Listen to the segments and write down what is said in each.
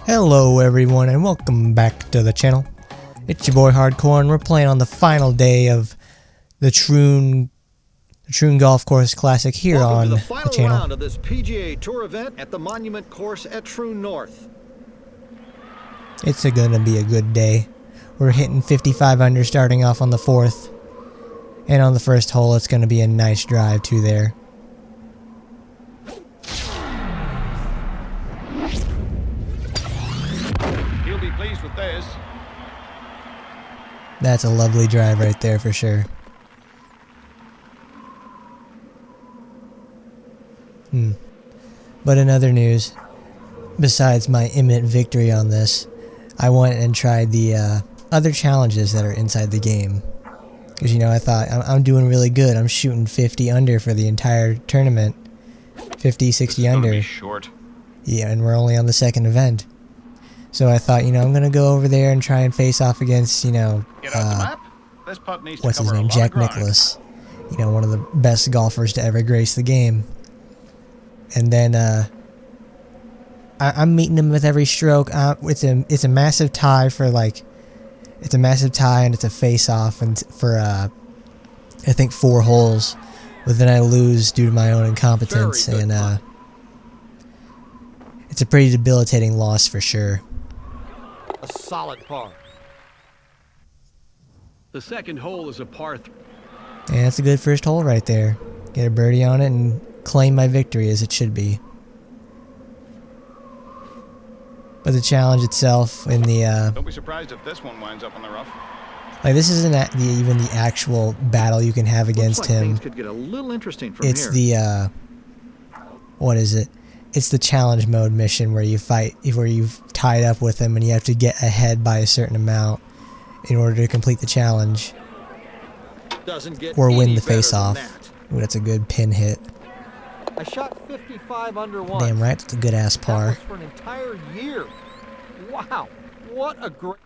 Hello everyone and welcome back to the channel. It's your boy Hardcore and we're playing on the final day of the Troon Golf Course Classic here on the final round of this PGA Tour event at the Monument Course at Troon North. It's gonna be a good day. We're hitting 55 under starting off on the 4th. And on the first hole it's gonna be a nice drive to there. He'll be pleased with this. That's a lovely drive right there for sure. But in other news, besides my imminent victory on this, I went and tried the other challenges that are inside the game. Because, you know, I thought, I'm doing really good. I'm shooting 50 under for the entire tournament. 50, 60 this is under. Gonna be short. Yeah, and we're only on the second event. So I thought, you know, I'm going to go over there and try and face off against, you know, Get out the map. This putt needs what's to his cover name? a lot of Jack ground. Nicklaus. You know, one of the best golfers to ever grace the game. And then I'm meeting him with every stroke. It's a massive tie for like, it's a massive tie and it's a face off and for I think 4 holes. But then I lose due to my own incompetence and it's a pretty debilitating loss for sure. A solid par. The second hole is a par 3. And that's a good first hole right there. Get a birdie on it and claim my victory as it should be. But the challenge itself in the Don't be surprised if this one winds up on the rough. like this isn't even the actual battle you can have against Looks like him. Things could get a little interesting from It's here. the what is it? It's the challenge mode mission where you fight, where you've tied up with him and you have to get ahead by a certain amount in order to complete the challenge Doesn't get or win any the better face than off. that. Ooh, that's a good pin hit. I shot 55 under one. Damn right, that's a good ass That par. was for an entire year. Wow, what a great.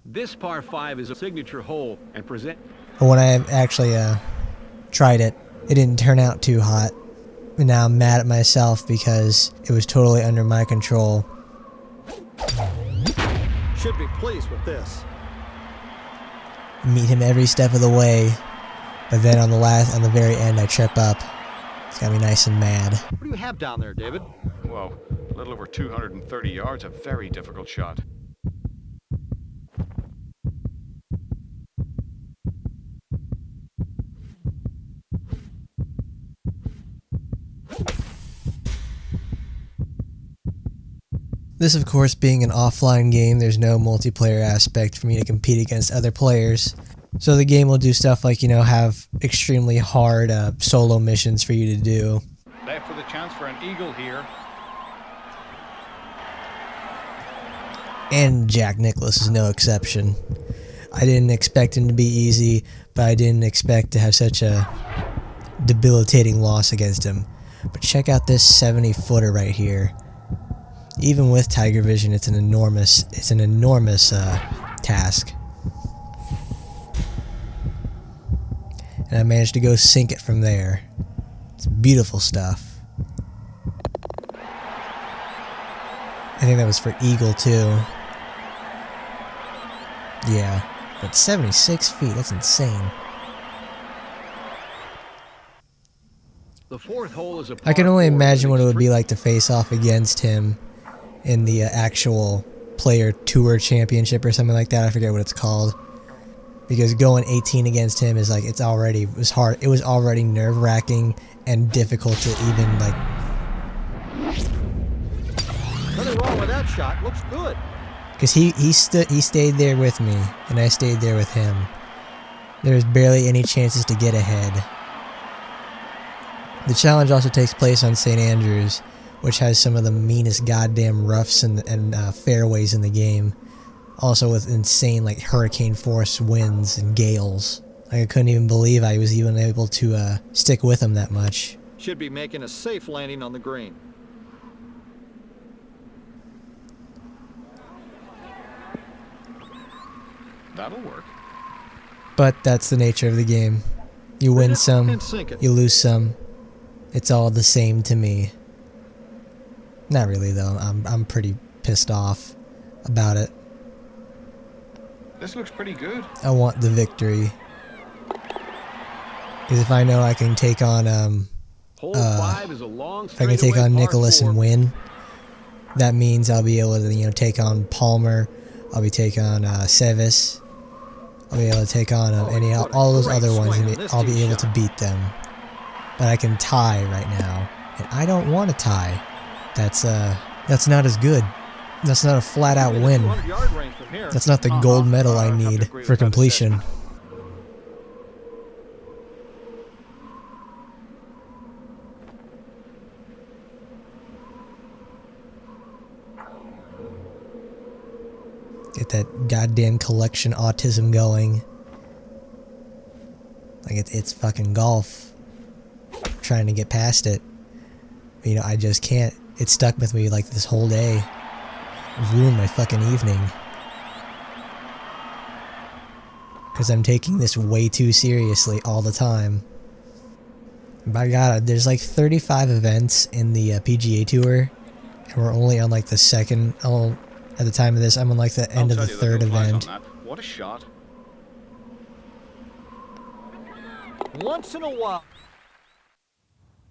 This par 5 is a signature hole and present. But when I actually tried it, it didn't turn out too hot. And now I'm mad at myself because it was totally under my control. Should be pleased with this. Meet him every step of the way, but then on the very end, I trip up. It's got me nice and mad. What do you have down there, David? Whoa, a little over 230 yards, a very difficult shot. This, of course, being an offline game, there's no multiplayer aspect for me to compete against other players. So the game will do stuff like, you know, have extremely hard solo missions for you to do. Left with a chance for an eagle here. And Jack Nicklaus is no exception. I didn't expect him to be easy, but I didn't expect to have such a debilitating loss against him. But check out this 70-footer right here. Even with Tiger Vision, it's an enormous task. And I managed to go sink it from there. It's beautiful stuff. I think that was for eagle too. Yeah, but 76 feet, that's insane. The fourth hole is a par I can only 4 imagine what it would be extreme- like to face off against him in the actual player tour championship or something like that. I forget what it's called. Because going 18 against him is like, it was hard. It was already nerve-wracking and difficult to even like. Nothing wrong with that shot. Looks good. Because he stayed there with me, and I stayed there with him. There was barely any chances to get ahead. The challenge also takes place on St. Andrews, which has some of the meanest goddamn roughs and fairways in the game. Also with insane like hurricane force winds and gales. Like, I couldn't even believe I was even able to stick with him that much. Should be making a safe landing on the green. That'll work. But that's the nature of the game. You win some, And sink it. you lose some. It's all the same to me. Not really though. I'm pretty pissed off about it. This looks pretty good. I want the victory. Because if I know I can take on Hole 5 is a long if I can take straightaway on par Nicholas 4. and win, that means I'll be able to, take on Palmer. I'll be taking on Sevis. I'll be able to take on all those other ones, and I'll be able to beat them. But I can tie right now, and I don't want to tie. That's not as good. That's not a flat-out win. That's not the gold medal I need for completion. Get that goddamn collection autism going. Like it's fucking golf. Trying to get past it. I just can't. It stuck with me like this whole day. It ruined my fucking evening. Because I'm taking this way too seriously all the time. By God, there's like 35 events in the PGA Tour. And we're only on like the second. At the time of this, I'm on like the end of the third event. What a shot. Once in a while.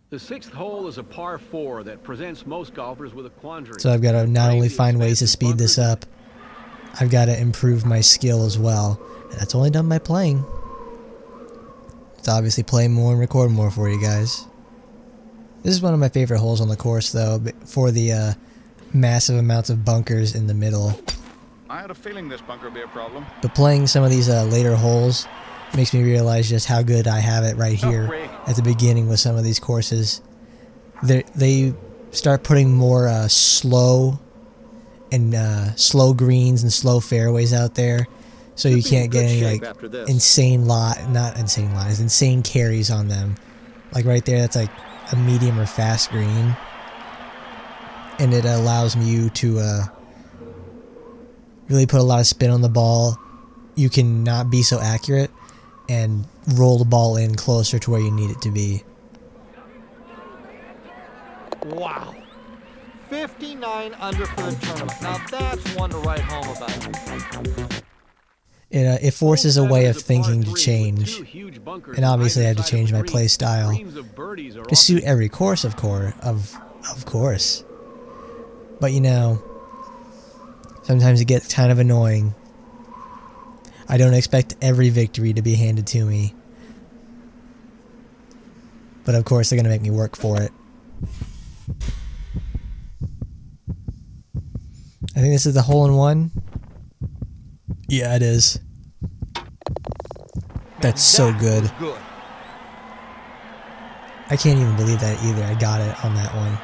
The 6th hole is a par 4 that presents most golfers with a quandary. So I've got to not only find ways to speed this up, I've got to improve my skill as well. And that's only done by playing. It's obviously play more and record more for you guys. This is one of my favorite holes on the course, though, for the massive amounts of bunkers in the middle. I had a feeling this bunker would be a problem. But playing some of these later holes makes me realize just how good I have it right here at the beginning with some of these courses. They start putting more slow greens and slow fairways out there, so you can't get any like insane carries on them. Like right there, that's like a medium or fast green, and it allows you to really put a lot of spin on the ball. You can not be so accurate and roll the ball in closer to where you need it to be. Wow. 59 under for the tournament. Now that's one to write home about. It forces a way of thinking to change, and obviously I have to change my play style to suit every course, of course. But sometimes it gets kind of annoying. I don't expect every victory to be handed to me, but of course they're gonna make me work for it. I think this is the hole-in-one. Yeah, it is. That's so good. I can't even believe that either. I got it on that one.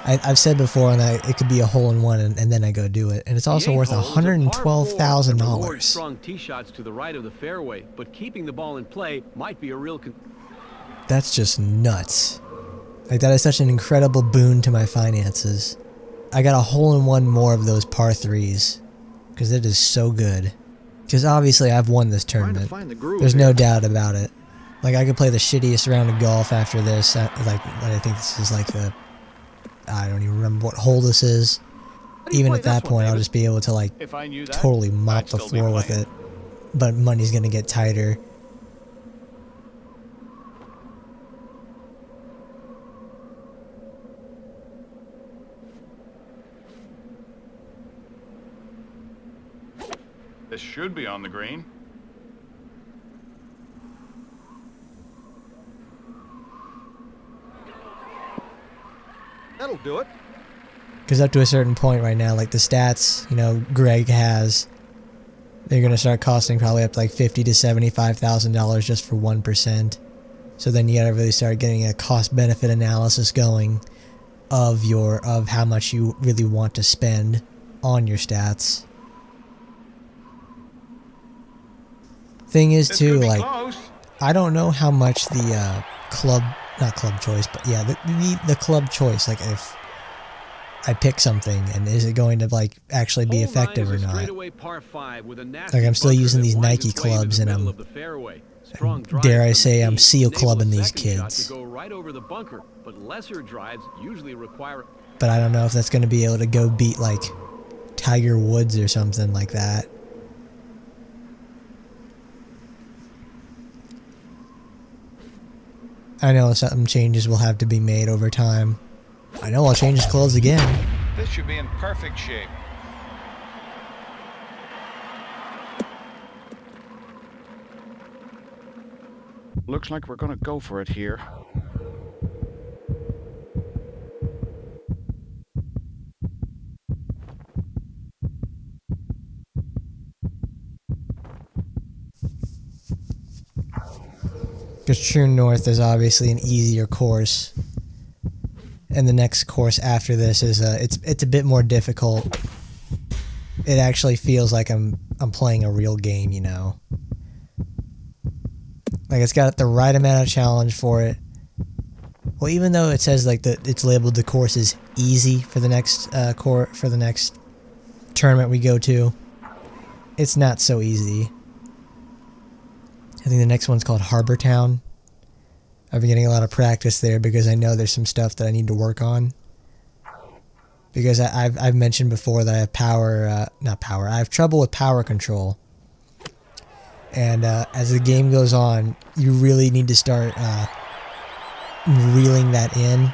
I've said before on that it could be a hole-in-one, and then I go do it, and it's also worth $112,000. Strong tee shots to the right of the fairway, but keeping the ball in play might be a real. That's just nuts. Like that is such an incredible boon to my finances. I got a hole-in-one more of those par 3s because it is so good. Because obviously I've won this tournament. There's no doubt about it. Like I could play the shittiest round of golf after this. I think this is like the. I don't even remember what hole this is. Even at that point, I'll just be able to like totally mop the floor with it. But money's gonna get tighter. This should be on the green. That'll do it. Because up to a certain point right now, like the stats, Greg has, they're going to start costing probably up to like $50,000 to $75,000 just for 1%. So then you got to really start getting a cost-benefit analysis going of how much you really want to spend on your stats. Thing is too, like, I don't know how much the not club choice, but yeah, the club choice, like if I pick something and is it going to like actually be effective or not. Like I'm still using these Nike clubs and dare I say I'm seal clubbing these kids. but I don't know if that's going to be able to go beat like Tiger Woods or something like that. I know some changes will have to be made over time. I know I'll change his clothes again. This should be in perfect shape. Looks like we're gonna go for it here. Because Troon North is obviously an easier course, and the next course after this is it's a bit more difficult. It actually feels like I'm playing a real game, you know. Like it's got the right amount of challenge for it. Well, even though it says like that it's labeled the course is easy for the next for the next tournament we go to, it's not so easy. I think the next one's called Harbor Town. I've been getting a lot of practice there because I know there's some stuff that I need to work on. Because I've mentioned before that I have I have trouble with power control. And as the game goes on, you really need to start reeling that in,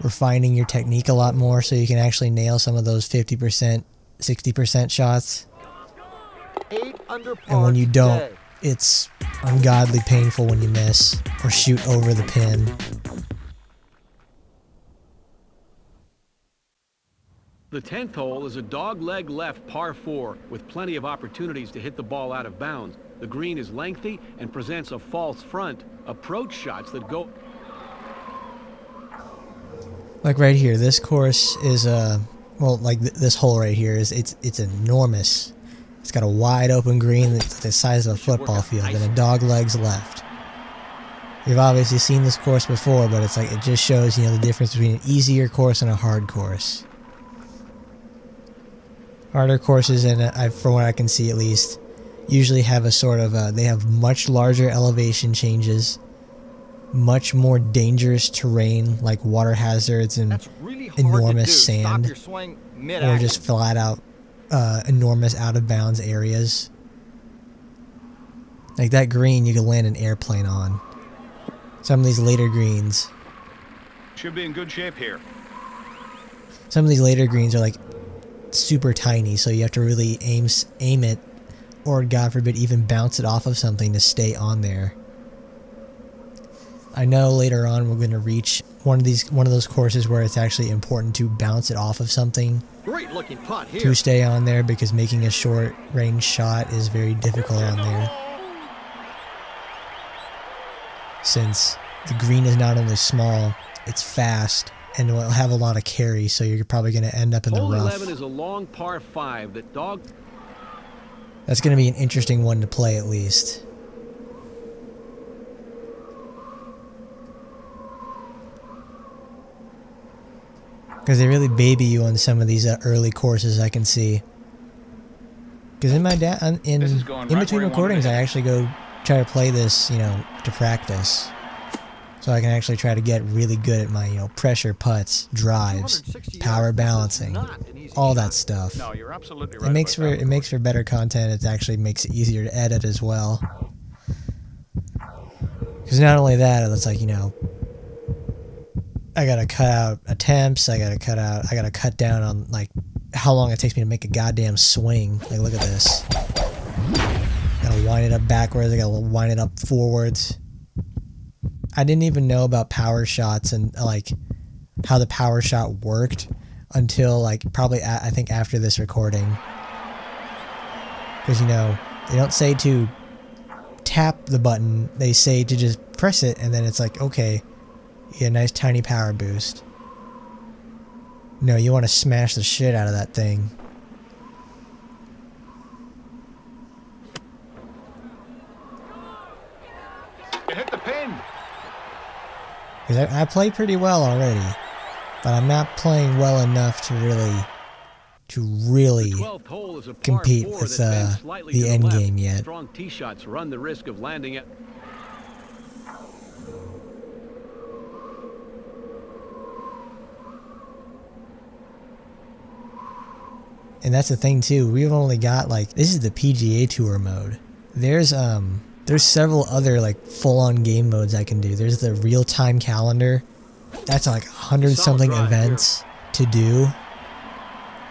refining your technique a lot more so you can actually nail some of those 50%, 60% shots. 8 under par And when you don't, today. it's ungodly painful when you miss or shoot over the pin. The 10th hole is a dog-leg left par 4 with plenty of opportunities to hit the ball out of bounds. The green is lengthy and presents a false front. Approach shots that go... Like right here, this course is well, like this hole right here is it's enormous. It's got a wide open green that's the size of a football field and a dog legs left. You've obviously seen this course before, but it's like it just shows, you know, the difference between an easier course and a hard course. Harder courses, and from what I can see at least, usually have a sort of they have much larger elevation changes, much more dangerous terrain like water hazards and That's really hard to do. enormous Stop sand, your swing or mid-action. just flat out enormous out of bounds areas. Like that green you could land an airplane on. Some of these later greens. Should be in good shape here. Some of these later greens are like super tiny, so you have to really aim it, or God forbid even bounce it off of something to stay on there. I know later on we're going to reach one of those courses where it's actually important to bounce it off of something Great looking putt here. to stay on there, because making a short range shot is very difficult on there, since the green is not only small, it's fast and will have a lot of carry, so you're probably going to end up in the Hole rough. 11 is a long par 5 that dog... That's going to be an interesting one to play at least. Because they really baby you on some of these early courses, I can see. Because in my in This is going in right between where I wanted recordings, it. I actually go try to play this, you know, to practice, so I can actually try to get really good at my, you know, pressure putts, drives, 260 power yards. balancing, Not an easy all shot. that stuff. No, you're absolutely right. It makes about for that. it makes for better content. It actually makes it easier to edit as well. Because not only that, it's like, you know, I gotta cut out attempts. I gotta cut down on like how long it takes me to make a goddamn swing. Like, look at this. Gotta wind it up backwards. I gotta wind it up forwards. I didn't even know about power shots and like how the power shot worked until like probably I think after this recording. Because, you know, they don't say to tap the button, they say to just press it, and then it's like, okay, you get a nice tiny power boost. No, you want to smash the shit out of that thing. You hit the pin. Because I play pretty well already, but I'm not playing well enough to really 12th hole is a par compete 4 with that bends slightly the to end left. game yet. Strong tee shots run the risk of landing it. And that's the thing too, we've only got like, this is the PGA Tour mode. There's several other like full-on game modes I can do. There's the real-time calendar. That's like 100 something events to do,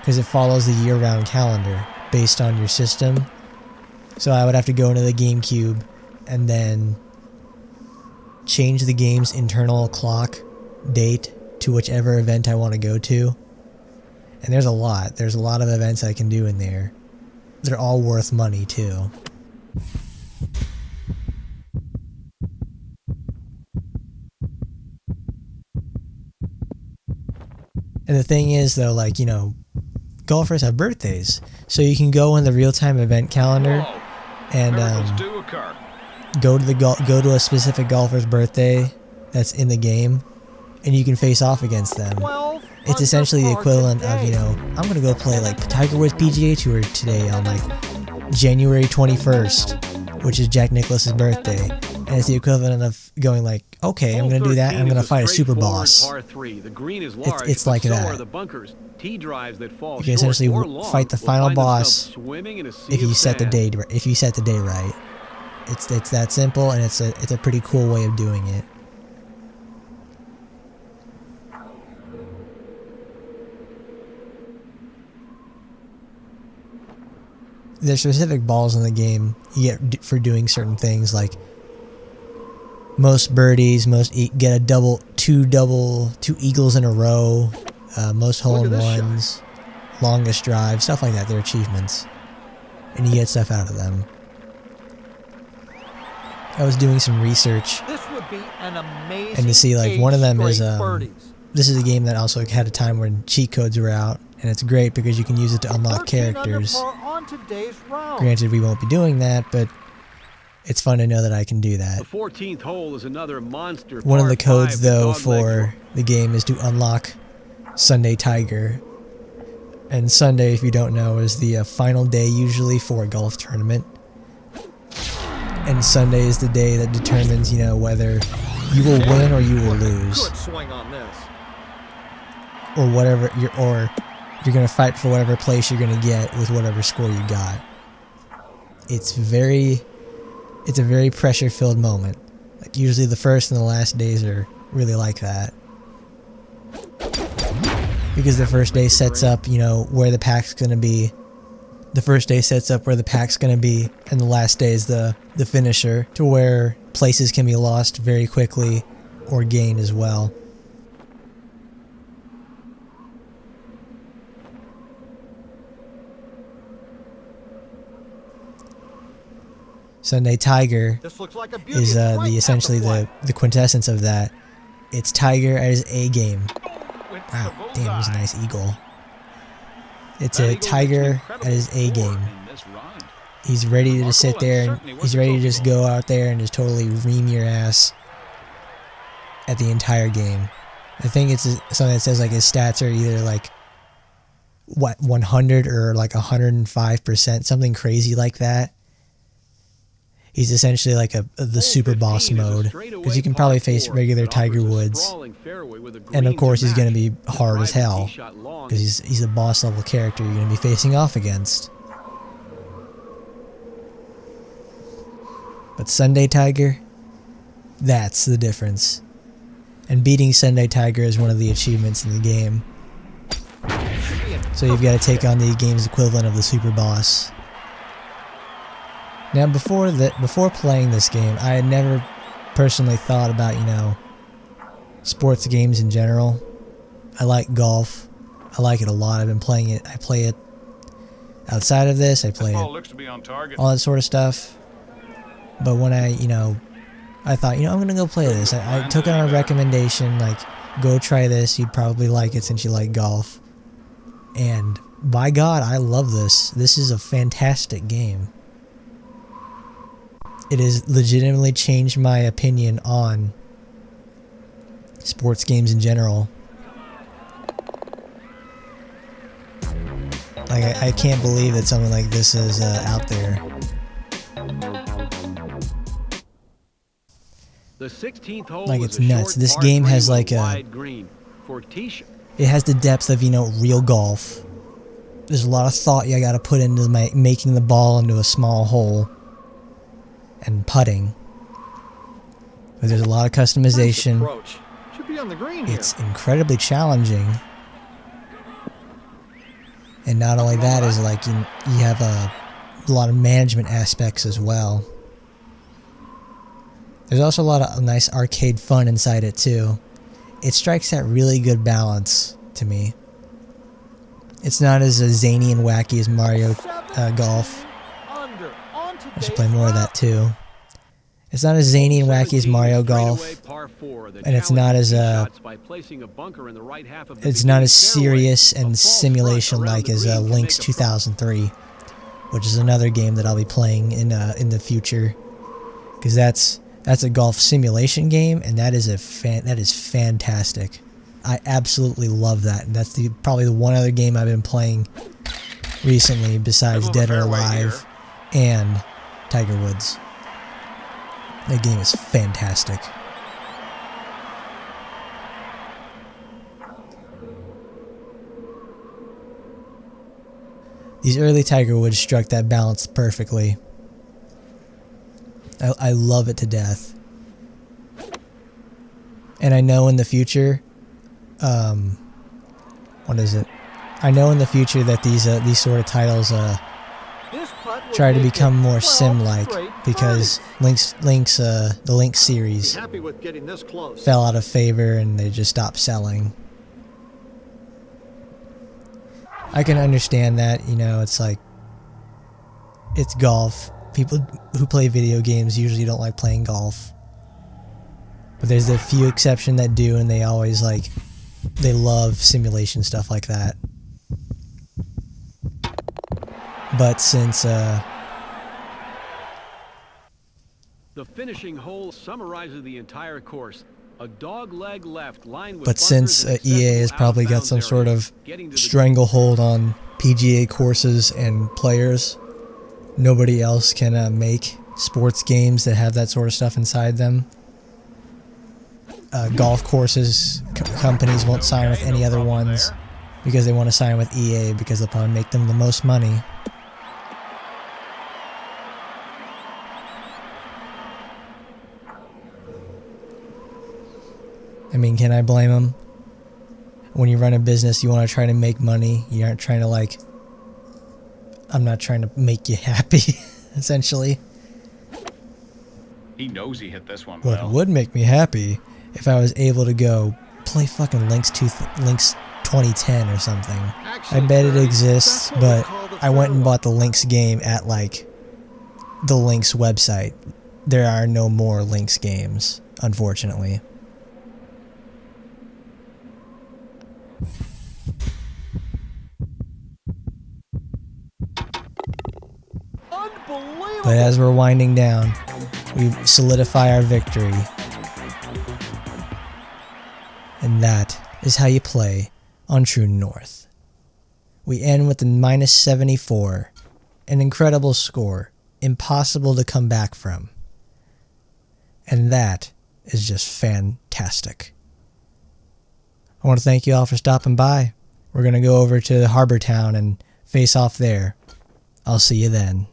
because it follows the year-round calendar based on your system. So I would have to go into the GameCube and then change the game's internal clock date to whichever event I want to go to. And there's a lot. There's a lot of events I can do in there. They're all worth money too. And the thing is though, like, you know, golfers have birthdays. So you can go in the real-time event calendar and go to a specific golfer's birthday that's in the game, and you can face off against them. It's essentially the equivalent of, you know, I'm gonna go play like Tiger Woods PGA Tour today on like January 21st, which is Jack Nicklaus's birthday, and it's the equivalent of going like, okay, I'm gonna do that, and I'm gonna fight a super boss. It's like that. You can essentially fight the final boss if you set the day right. It's that simple, and it's a pretty cool way of doing it. There's specific balls in the game you get for doing certain things, like most birdies, get two eagles in a row, most hole-in-ones, longest drive, stuff like that. They're achievements, and you get stuff out of them. I was doing some research, This would be an amazing and to see like one of them is birdies. this is a game that also had a time when cheat codes were out, and it's great because you can use it to unlock 13 under characters. par on today's round. Granted, we won't be doing that, but it's fun to know that I can do that. The 14th hole is another monster. One of the par codes, 5 though, dogleg for the game is to unlock Sunday Tiger. And Sunday, if you don't know, is the final day usually for a golf tournament. And Sunday is the day that determines, you know, whether you will win or you will lose. Good swing on this. Or whatever, you're going to fight for whatever place you're going to get with whatever score you got. It's a very pressure-filled moment. Like, usually the first and the last days are really like that. Because the first day sets up, you know, where the pack's going to be. The first day sets up where the pack's going to be, and the last day is the finisher, to where places can be lost very quickly or gained as well. Sunday Tiger This looks like a beauty. is It's right at essentially flag. the quintessence of that. It's Tiger at his A game. Wow, damn, it was a nice eagle. It's a Tiger at his A game. He's ready to just sit there, and he's ready to just go out there and just totally ream your ass at the entire game. I think it's something that says like his stats are either like 100 or like 105%, something crazy like that. He's essentially like the super boss mode, because you can probably face regular Tiger Woods, and of course he's going to be hard as hell, because he's a boss level character you're going to be facing off against. But Sunday Tiger, that's the difference. And beating Sunday Tiger is one of the achievements in the game. So you've got to take on the game's equivalent of the super boss. Now, before playing this game, I had never personally thought about, you know, sports games in general. I like golf. I like it a lot. I've been playing it. I play it outside of this. I play it, all that sort of stuff. But when I thought, you know, I'm going to go play this. I took it on a recommendation, like, go try this. You'd probably like it since you like golf. And by God, I love this. This is a fantastic game. It has legitimately changed my opinion on sports games in general. Like, I can't believe that something like this is out there. The 16th hole Like, is it's a nuts. short This par game 3 has with like a wide green for tee shot. It has the depth of, you know, real golf. there's a lot of thought you got to put into making the ball into a small hole and putting. But there's a lot of customization. Approach. Should be on the green here. It's incredibly challenging. And not only that is like you have a lot of management aspects as well. There's also a lot of nice arcade fun inside it too. It strikes that really good balance to me. It's not as zany and wacky as Mario Golf. I should play more of that too. It's not as zany and wacky as Mario Golf, and it's not as serious and simulation-like as Link's 2003, which is another game that I'll be playing in the future, because that's a golf simulation game, and that is fantastic. I absolutely love that, and that's probably the one other game I've been playing recently besides Dead or Alive and Tiger Woods. That game is fantastic. These early Tiger Woods struck that balance perfectly. I love it to death. And I know in the future, what is it? I know in the future that these sort of titles try to become more sim-like, because the Link series fell out of favor and they just stopped selling. I can understand that, you know, it's like, it's golf. People who play video games usually don't like playing golf. But there's a few exceptions that do, and they always they love simulation stuff like that. But since the finishing hole summarizes the entire course. A dog leg left lined with EA has probably got some sort of stranglehold on PGA courses and players, nobody else can make sports games that have that sort of stuff inside them. Golf courses companies won't sign with any other ones because they want to sign with EA because they'll probably make them the most money. I mean, can I blame them? When you run a business, you want to try to make money. You aren't trying to I'm not trying to make you happy, essentially. He knows he hit this one What well. would make me happy if I was able to go play fucking Link's 2010 or something. I bet it exists, but I went and bought the Link's game at the Link's website. There are no more Link's games, unfortunately. But as we're winding down, we solidify our victory. And that is how you play on Troon North. We end with a -74, an incredible score, impossible to come back from. And that is just fantastic. I want to thank you all for stopping by. We're going to go over to Harbor Town and face off there. I'll see you then.